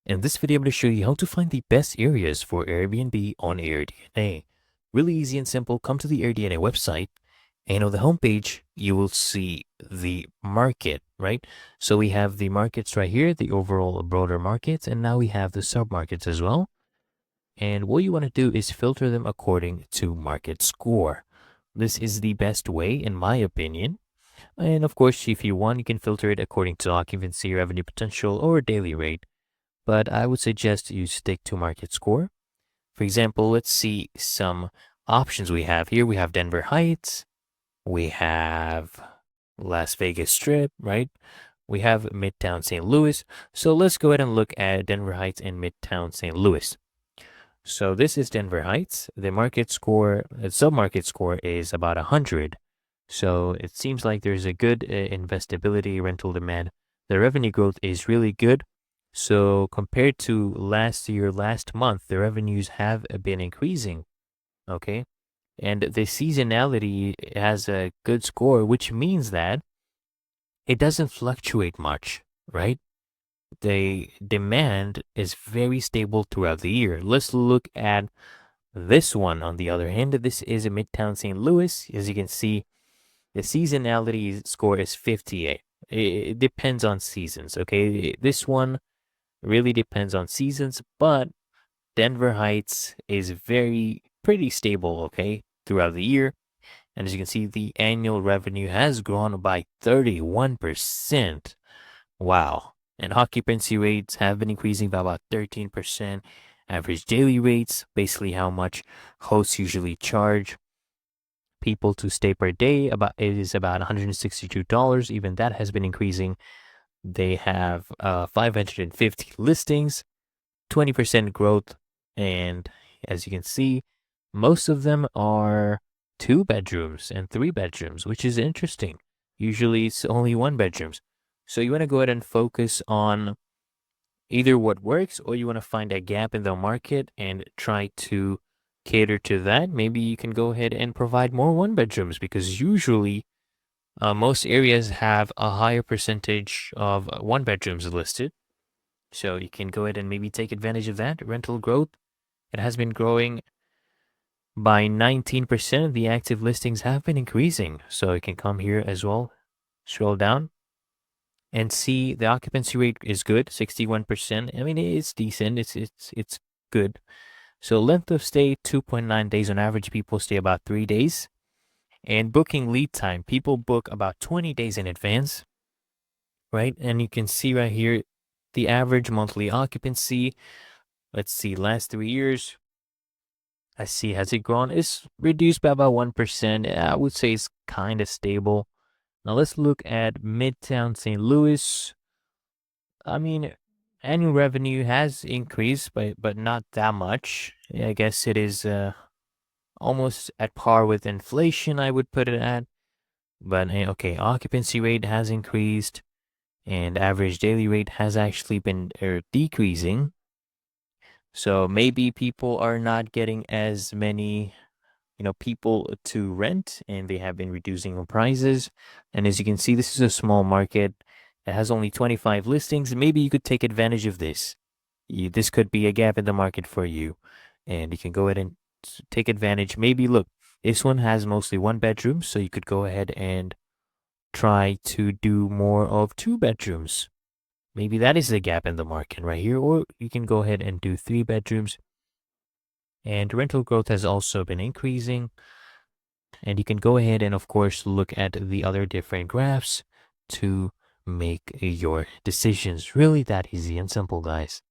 In this video, I'm going to show you how to find the best areas for Airbnb on AirDNA. Really easy and simple. Come to the AirDNA website, and on the homepage, you will see the market, right? So we have the markets right here, the overall broader markets, and now we have the sub-markets as well. And what you want to do is filter them according to market score. This is the best way, in my opinion. And of course, if you want, you can filter it according to occupancy, revenue potential, or daily rate. But I would suggest you stick to market score. For example, let's see some options we have here. We have Denver Heights. We have Las Vegas Strip, right? We have Midtown St. Louis. So let's go ahead and look at Denver Heights and Midtown St. Louis. So this is Denver Heights. The market score, sub-market score is about 100. So it seems like there's a good investability, rental demand. The revenue growth is really good. So compared to last year, last month, the revenues have been increasing, okay? And the seasonality has a good score, which means that it doesn't fluctuate much, right? The demand is very stable throughout the year. Let's look at this one on the other hand. This is a Midtown St. Louis. As you can see, the seasonality score is 58. It depends on seasons, okay? This one really depends on seasons, but Denver Heights is pretty stable, okay, throughout the year. And as you can see, the annual revenue has grown by 31%. Wow. And occupancy rates have been increasing by about 13%. Average daily rates, basically how much hosts usually charge people to stay per day, it is about $162. Even that has been increasing. They have 550 listings, 20% growth, and as you can see, most of them are 2 bedrooms and 3 bedrooms, which is interesting. Usually it's only 1 bedrooms. So you want to go ahead and focus on either what works, or you want to find a gap in the market and try to cater to that. Maybe you can go ahead and provide more 1 bedrooms, because usually most areas have a higher percentage of 1 bedrooms listed. So you can go ahead and maybe take advantage of that. Rental growth, it has been growing by 19%. The active listings have been increasing. So you can come here as well, scroll down, and see the occupancy rate is good, 61%. I mean, it's decent. It's good. So length of stay, 2.9 days on average. People stay about 3 days. And booking lead time, people book about 20 days in advance, right? And you can see right here, the average monthly occupancy. Let's see, last 3 years. I see, has it grown? It's reduced by about 1%. I would say it's kind of stable. Now let's look at Midtown St. Louis. I mean, annual revenue has increased, but not that much. I guess it is almost at par with inflation, I would put it at. But okay, occupancy rate has increased, and average daily rate has actually been decreasing. So maybe people are not getting as many, people to rent, and they have been reducing the prices. And as you can see, this is a small market. It has only 25 listings. Maybe you could take advantage of this. This could be a gap in the market for you, and you can go ahead and take advantage. Maybe look, this one has mostly 1 bedroom, so you could go ahead and try to do more of 2 bedrooms. Maybe that is the gap in the market right here. Or you can go ahead and do 3 bedrooms. And rental growth has also been increasing. And you can go ahead and, of course, look at the other different graphs to make your decisions. Really that easy and simple, guys.